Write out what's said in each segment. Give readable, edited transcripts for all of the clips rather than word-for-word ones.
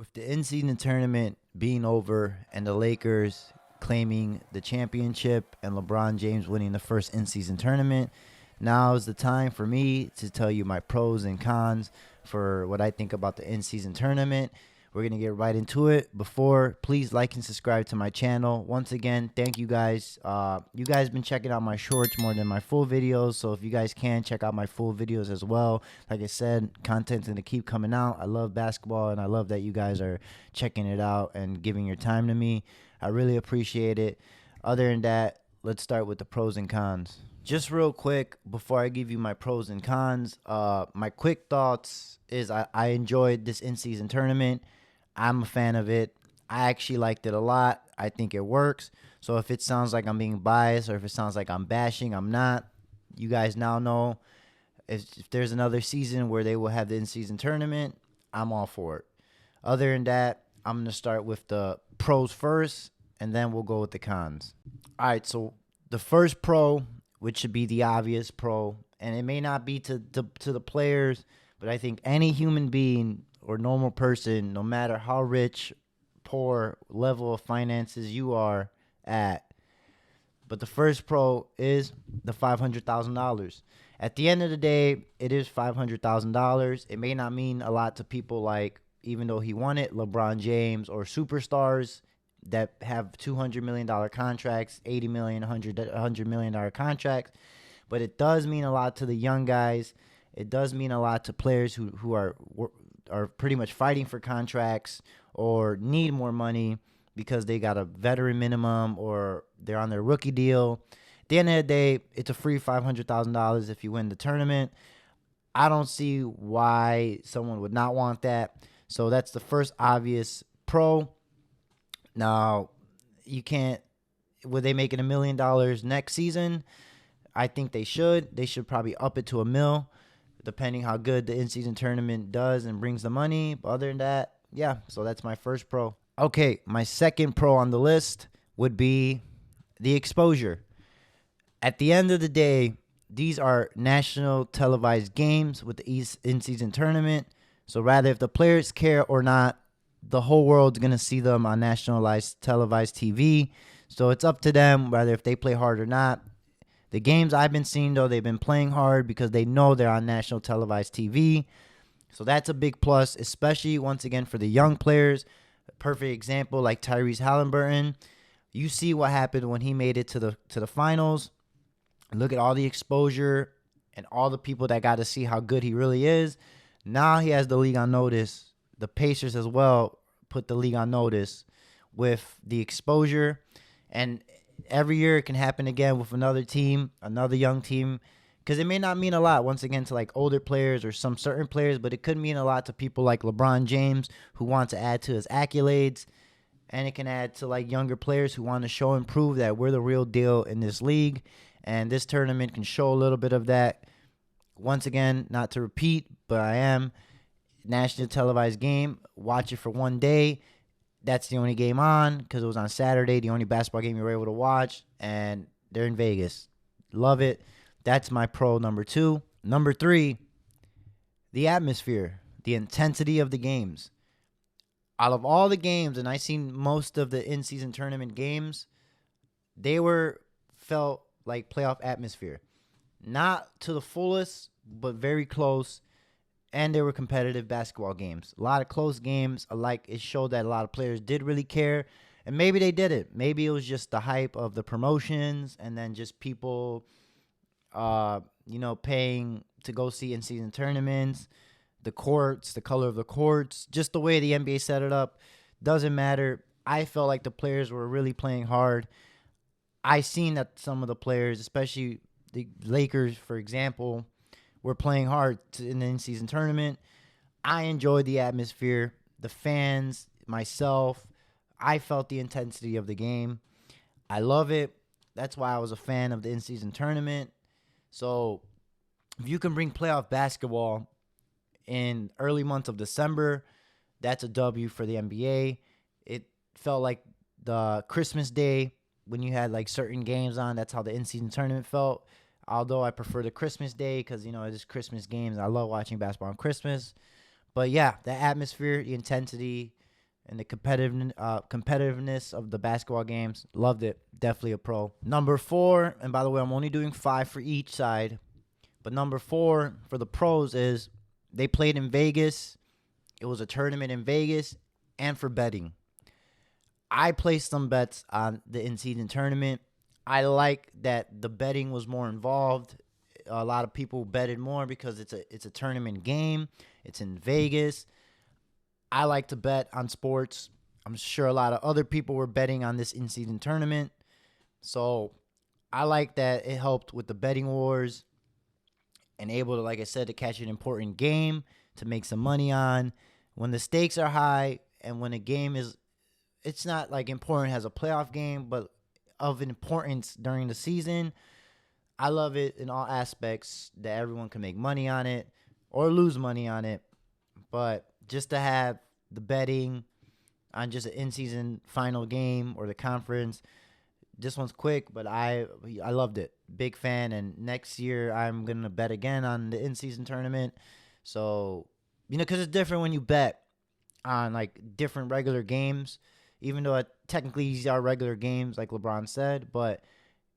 With the in-season tournament being over and the Lakers claiming the championship and LeBron James winning the first in-season tournament, now is the time for me to tell you my pros and cons for what I think about the in-season tournament. We're going to get right into it. Before, please like and subscribe to my channel. Once again, thank you guys. You guys been checking out my shorts more than my full videos. So if you guys can, check out my full videos as well. Like I said, content's going to keep coming out. I love basketball, and I love that you guys are checking it out and giving your time to me. I really appreciate it. Other than that, let's start with the pros and cons. Just real quick, before I give you my pros and cons, my quick thoughts is I enjoyed this in-season tournament. I'm a fan of it. I actually liked it a lot. I think it works. So if it sounds like I'm being biased or if it sounds like I'm bashing, I'm not. You guys now know if there's another season where they will have the in-season tournament, I'm all for it. Other than that, I'm going to start with the pros first, and then we'll go with the cons. All right, so the first pro, which should be the obvious pro, and it may not be to the players, but I think any human being or normal person, no matter how rich, poor level of finances you are at. But the first pro is the $500,000. At the end of the day, it is $500,000. It may not mean a lot to people like, even though he won it, LeBron James or superstars that have $200 million contracts, $80 million, $100 million contracts. But it does mean a lot to the young guys. It does mean a lot to players who are pretty much fighting for contracts or need more money because they got a veteran minimum or they're on their rookie deal. At the end of the day, it's a free $500,000 if you win the tournament. I don't see why someone would not want that. So that's the first obvious pro. Now, you can't, would they make it $1 million next season? I think they should. They should probably up it to $1 million, depending how good the in-season tournament does and brings the money. But other than that, yeah, so that's my first pro. Okay, my second pro on the list would be the exposure. At the end of the day, these are national televised games with the in-season tournament. So rather if the players care or not, the whole world's going to see them on nationalized televised TV. So it's up to them whether if they play hard or not. The games I've been seeing, though, they've been playing hard because they know they're on national televised TV. So that's a big plus, especially, once again, for the young players. A perfect example, like Tyrese Halliburton. You see what happened when he made it to the finals. Look at all the exposure and all the people that got to see how good he really is. Now he has the league on notice. The Pacers as well put the league on notice with the exposure. And every year it can happen again with another team, another young team, because it may not mean a lot, once again, to like older players or some certain players, but it could mean a lot to people like LeBron James who want to add to his accolades, and it can add to like younger players who want to show and prove that we're the real deal in this league, and this tournament can show a little bit of that. Once again, not to repeat, but I am national televised game. Watch it for one day. That's the only game on because it was on Saturday, the only basketball game you were able to watch, and they're in Vegas. Love it. That's my pro number 2. Number 3, the atmosphere, the intensity of the games. Out of all the games, and I've seen most of the in-season tournament games, they felt like playoff atmosphere. Not to the fullest, but very close. And they were competitive basketball games. A lot of close games. It showed that a lot of players did really care. And maybe they did it. Maybe it was just the hype of the promotions and then just people, paying to go see in-season tournaments, the courts, the color of the courts, just the way the NBA set it up. Doesn't matter. I felt like the players were really playing hard. I seen that some of the players, especially the Lakers, for example, were playing hard in the in-season tournament. I enjoyed the atmosphere, the fans, myself. I felt the intensity of the game. I love it. That's why I was a fan of the in-season tournament. So if you can bring playoff basketball in early months of December, that's a W for the NBA. It felt like the Christmas Day when you had like certain games on. That's how the in-season tournament felt. Although I prefer the Christmas Day because, it is Christmas games. I love watching basketball on Christmas. But, yeah, the atmosphere, the intensity, and the competitiveness of the basketball games. Loved it. Definitely a pro. Number 4, and by the way, I'm only doing 5 for each side, but number 4 for the pros is they played in Vegas. It was a tournament in Vegas, and for betting. I placed some bets on the in-season tournament. I like that the betting was more involved. A lot of people betted more because it's a tournament game. It's in Vegas. I like to bet on sports. I'm sure a lot of other people were betting on this in-season tournament. So I like that it helped with the betting wars and able to, like I said, to catch an important game to make some money on. When the stakes are high and when a game is, it's not like important as a playoff game, but of importance during the season, I love it in all aspects that everyone can make money on it or lose money on it. But just to have the betting on just an in-season final game or the conference, this one's quick, but I loved it. Big fan, and next year I'm going to bet again on the in-season tournament. So, because it's different when you bet on, like, different regular games, even though technically these are regular games, like LeBron said, but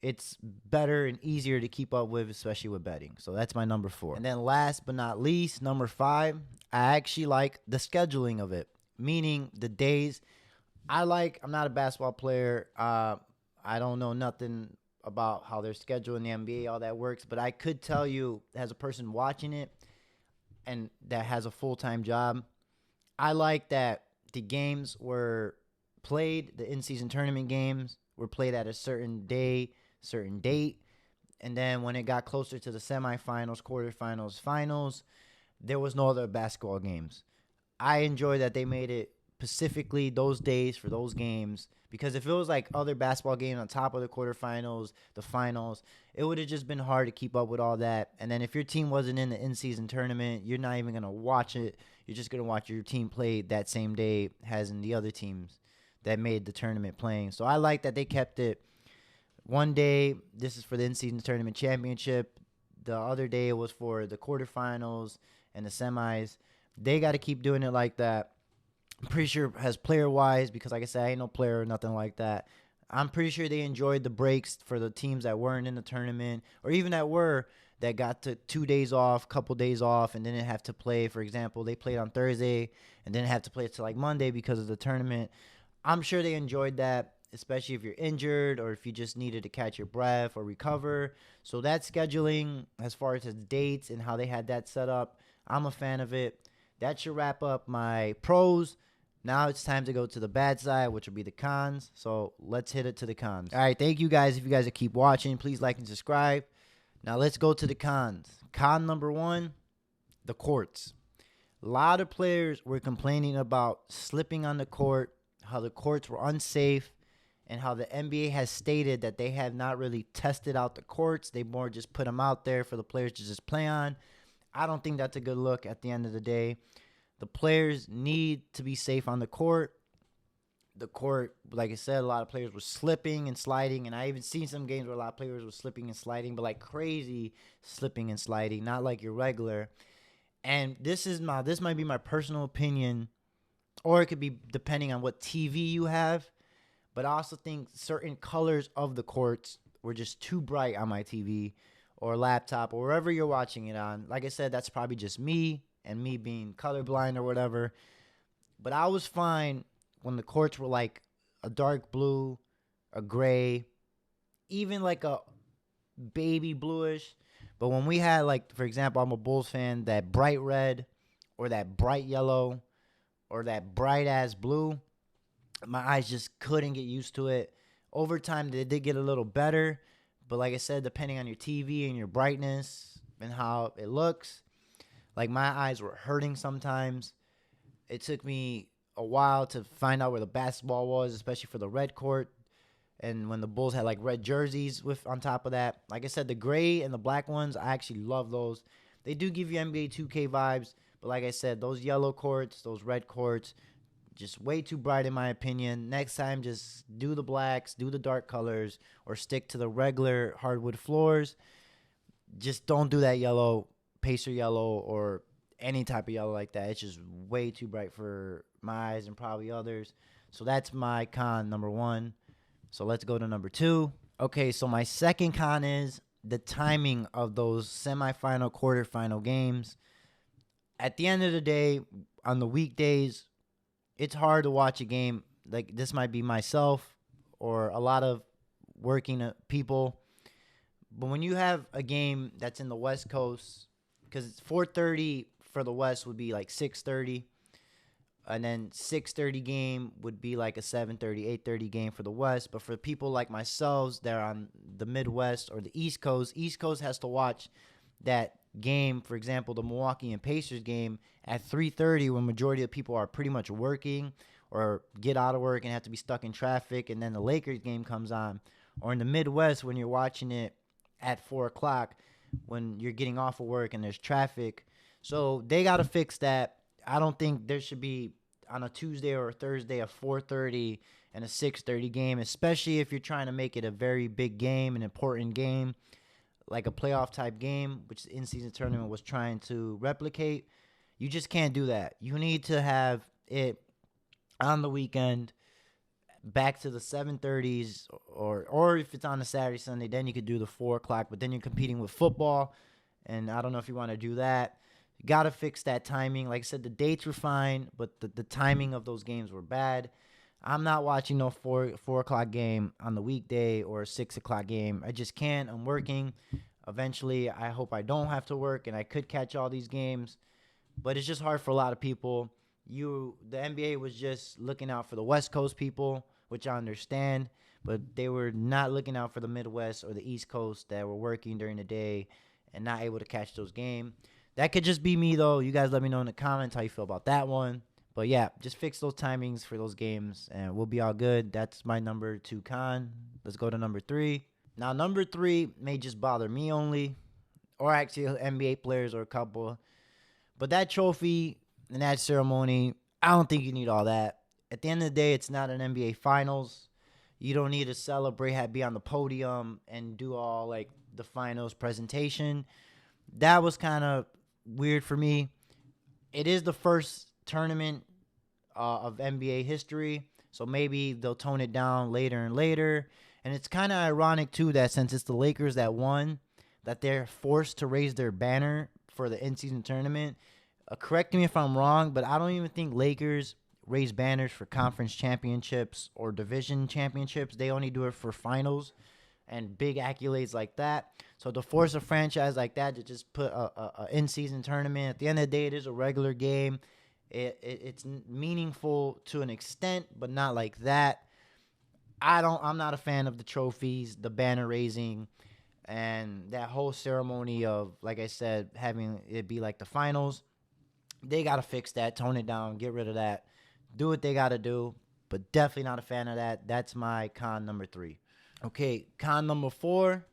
it's better and easier to keep up with, especially with betting. So that's my number 4. And then last but not least, number 5, I actually like the scheduling of it, meaning the days. I'm not a basketball player. I don't know nothing about how they're scheduling the NBA, all that works, but I could tell you as a person watching it and that has a full-time job, I like that the games were played, the in-season tournament games were played at a certain day, certain date, and then when it got closer to the semifinals, quarterfinals, finals, there was no other basketball games. I enjoy that they made it specifically those days for those games, because if it was like other basketball games on top of the quarterfinals, the finals, it would have just been hard to keep up with all that. And then if your team wasn't in the in-season tournament, you're not even going to watch it. You're just going to watch your team play that same day as in the other teams that made the tournament playing. So I like that they kept it one day. This is for the in-season tournament championship. The other day was for the quarterfinals and the semis. They got to keep doing it like that. I'm pretty sure as player-wise, because like I said, I ain't no player or nothing like that. I'm pretty sure they enjoyed the breaks for the teams that weren't in the tournament, or even that got to 2 days off, couple days off, and didn't have to play. For example, they played on Thursday and didn't have to play till like Monday because of the tournament. I'm sure they enjoyed that, especially if you're injured or if you just needed to catch your breath or recover. So that scheduling, as far as the dates and how they had that set up, I'm a fan of it. That should wrap up my pros. Now it's time to go to the bad side, which will be the cons. So let's hit it to the cons. All right, thank you guys. If you guys keep watching, please like and subscribe. Now let's go to the cons. Con number 1, the courts. A lot of players were complaining about slipping on the court, how the courts were unsafe, and how the NBA has stated that they have not really tested out the courts. They more just put them out there for the players to just play on. I don't think that's a good look at the end of the day. The players need to be safe on the court. The court, like I said, a lot of players were slipping and sliding, and I even seen some games where a lot of players were slipping and sliding, but like crazy slipping and sliding, not like your regular. And this might be my personal opinion, or it could be depending on what TV you have, but I also think certain colors of the courts were just too bright on my TV or laptop or wherever you're watching it on. Like I said, that's probably just me and me being colorblind or whatever. But I was fine when the courts were like a dark blue, a gray, even like a baby bluish. But when we had, like, for example, I'm a Bulls fan, that bright red or that bright yellow or that bright ass blue, my eyes just couldn't get used to it. Over time, they did get a little better. But like I said, depending on your TV and your brightness and how it looks, like my eyes were hurting sometimes. It took me a while to find out where the basketball was, especially for the red court. And when the Bulls had like red jerseys with on top of that. Like I said, the gray and the black ones, I actually love those. They do give you NBA 2K vibes. But like I said, those yellow courts, those red courts, just way too bright in my opinion. Next time, just do the blacks, do the dark colors, or stick to the regular hardwood floors. Just don't do that yellow, Pacer yellow, or any type of yellow like that. It's just way too bright for my eyes and probably others. So that's my con number one. So let's go to number two. Okay, so my second con is the timing of those semifinal, quarterfinal games. At the end of the day, on the weekdays, it's hard to watch a game. Like, this might be myself or a lot of working people. But when you have a game that's in the West Coast, because it's 4:30 for the West would be like 6:30, and then 6:30 game would be like a 7:30, 8:30 game for the West. But for people like myself that are on the Midwest or the East Coast has to watch that game. For example, the Milwaukee and Pacers game at 3:30, when majority of people are pretty much working or get out of work and have to be stuck in traffic, and then the Lakers game comes on. Or in the Midwest, when you're watching it at 4 o'clock, when you're getting off of work and there's traffic. So they got to fix that. I don't think there should be on a Tuesday or a Thursday a 4:30 and a 6:30 game, especially if you're trying to make it a very big game, an important game, like a playoff type game, which the in-season tournament was trying to replicate. You just can't do that. You need to have it on the weekend, back to the 7:30s, or if it's on a Saturday, Sunday, then you could do the 4 o'clock. But then you're competing with football, and I don't know if you want to do that. You got to fix that timing. Like I said, the dates were fine, but the timing of those games were bad. I'm not watching no 4 o'clock game on the weekday or a 6 o'clock game. I just can't. I'm working. Eventually, I hope I don't have to work and I could catch all these games. But it's just hard for a lot of people. The NBA was just looking out for the West Coast people, which I understand, but they were not looking out for the Midwest or the East Coast that were working during the day and not able to catch those games. That could just be me, though. You guys let me know in the comments how you feel about that one. But yeah, just fix those timings for those games and we'll be all good. That's my number 2 con. Let's go to number 3. Now, number 3 may just bother me only, or actually NBA players or a couple. But that trophy and that ceremony, I don't think you need all that. At the end of the day, it's not an NBA Finals. You don't need to celebrate, be on the podium, and do all like the finals presentation. That was kind of weird for me. It is the first tournament of NBA history, so maybe they'll tone it down later and later. And it's kind of ironic too that since it's the Lakers that won, that they're forced to raise their banner for the in-season tournament. Correct me if I'm wrong, but I don't even think Lakers raise banners for conference championships or division championships. They only do it for finals and big accolades like that. So to force a franchise like that to just put a in-season tournament, at the end of the day, it is a regular game. It's meaningful to an extent, but not like that. I'm not a fan of the trophies, the banner raising, and that whole ceremony of, like I said, having it be like the finals. They got to fix that, tone it down, get rid of that, do what they got to do, but definitely not a fan of that. That's my con number 3. Okay, con number 4,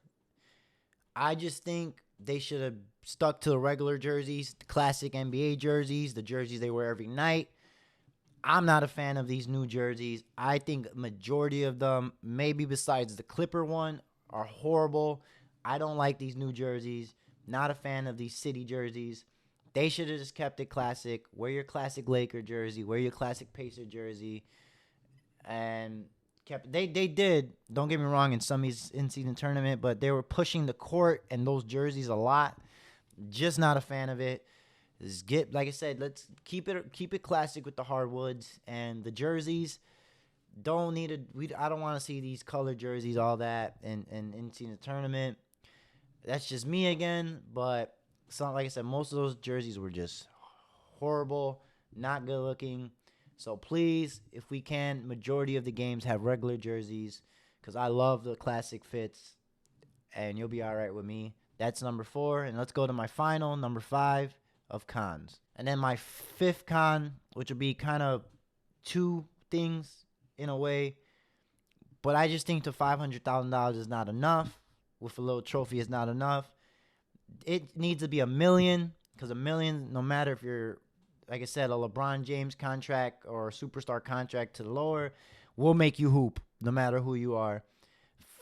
I just think they should have stuck to the regular jerseys, the classic NBA jerseys, the jerseys they wear every night. I'm not a fan of these new jerseys. I think majority of them, maybe besides the Clipper one, are horrible. I don't like these new jerseys. Not a fan of these city jerseys. They should have just kept it classic. Wear your classic Laker jersey. Wear your classic Pacer jersey. And they did, don't get me wrong, in some in-season tournament, but they were pushing the court and those jerseys a lot. Just not a fan of it. Like I said, let's keep it classic with the hardwoods and the jerseys. I don't want to see these colored jerseys, all that, in in-season tournament. That's just me again, but like I said, most of those jerseys were just horrible, not good looking. So please, if we can, majority of the games have regular jerseys because I love the classic fits, and you'll be all right with me. That's number 4, and let's go to my final, number 5 of cons. And then my 5th con, which will be kind of 2 things in a way, but I just think the $500,000 is not enough. With a little trophy is not enough. It needs to be $1 million, because $1 million, no matter if you're, like I said, a LeBron James contract or a superstar contract to the lower, will make you hoop no matter who you are.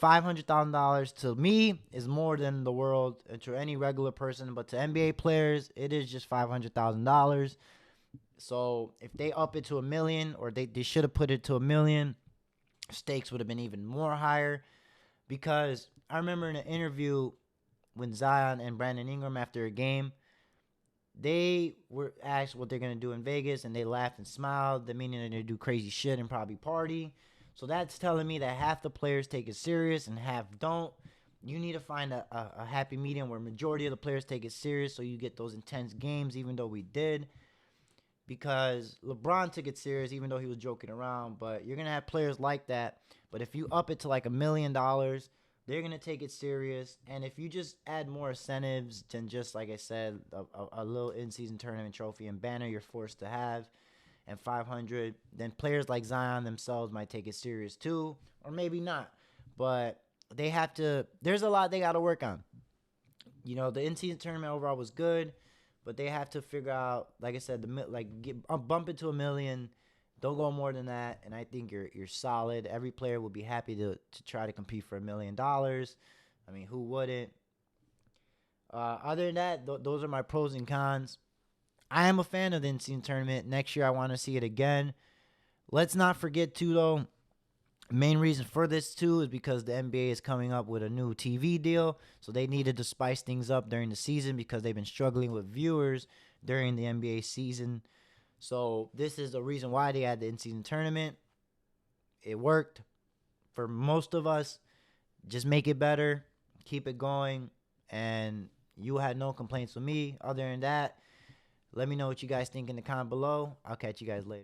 $500,000 to me is more than the world and to any regular person, but to NBA players, it is just $500,000. So if they up it to a million, or they should have put it to a million, stakes would have been even more higher. Because I remember in an interview when Zion and Brandon Ingram after a game, they were asked what they're going to do in Vegas, and they laughed and smiled, the meaning they're going to do crazy shit and probably party. So that's telling me that half the players take it serious and half don't. You need to find a happy medium where majority of the players take it serious, so you get those intense games, even though we did. Because LeBron took it serious, even though he was joking around. But you're going to have players like that. But if you up it to like $1 million, they're going to take it serious. And if you just add more incentives than just, like I said, a little in-season tournament trophy and banner you're forced to have, and 500, then players like Zion themselves might take it serious too, or maybe not. But they have to, there's a lot they got to work on. You know, the in-season tournament overall was good, but they have to figure out, like I said, bump it to $1 million. Don't go more than that, and I think you're solid. Every player will be happy to try to compete for $1 million. I mean, who wouldn't? Other than that, those are my pros and cons. I am a fan of the in-season tournament. Next year, I want to see it again. Let's not forget, too, though, main reason for this, too, is because the NBA is coming up with a new TV deal. So they needed to spice things up during the season because they've been struggling with viewers during the NBA season. So this is the reason why they had the in-season tournament. It worked for most of us. Just make it better. Keep it going. And you had no complaints with me. Other than that, let me know what you guys think in the comment below. I'll catch you guys later.